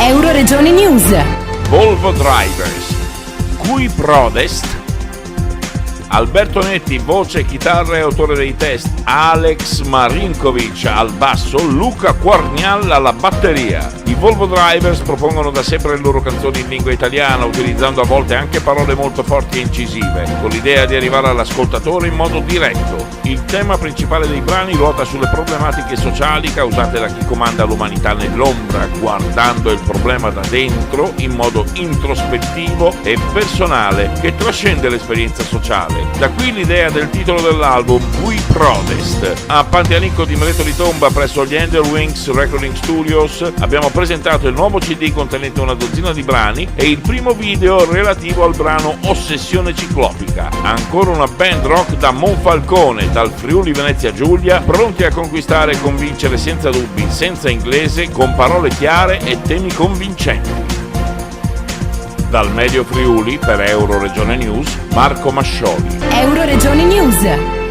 Euroregione News. Volvo Drivers, cui prodest? Alberto Netti, voce e chitarra e autore dei test, Alex Marinkovic al basso, Luca Quarnial alla batteria. I Volvo Drivers propongono da sempre le loro canzoni in lingua italiana, utilizzando a volte anche parole molto forti e incisive, con l'idea di arrivare all'ascoltatore in modo diretto. Il tema principale dei brani ruota sulle problematiche sociali causate da chi comanda l'umanità nell'ombra, guardando il problema da dentro in modo introspettivo e personale che trascende l'esperienza sociale. Da qui l'idea del titolo dell'album, Cui Prodest. A Panteanicco di Mretoli Tomba, presso gli Wings Recording Studios, abbiamo presentato il nuovo CD contenente una dozzina di brani e il primo video relativo al brano Ossessione Ciclopica. Ancora una band rock da Monfalcone, dal Friuli Venezia Giulia, pronti a conquistare e convincere senza dubbi, senza inglese, con parole chiare e temi convincenti. Dal Medio Friuli, per Euroregione News, Marco Mascioli. Euroregione News.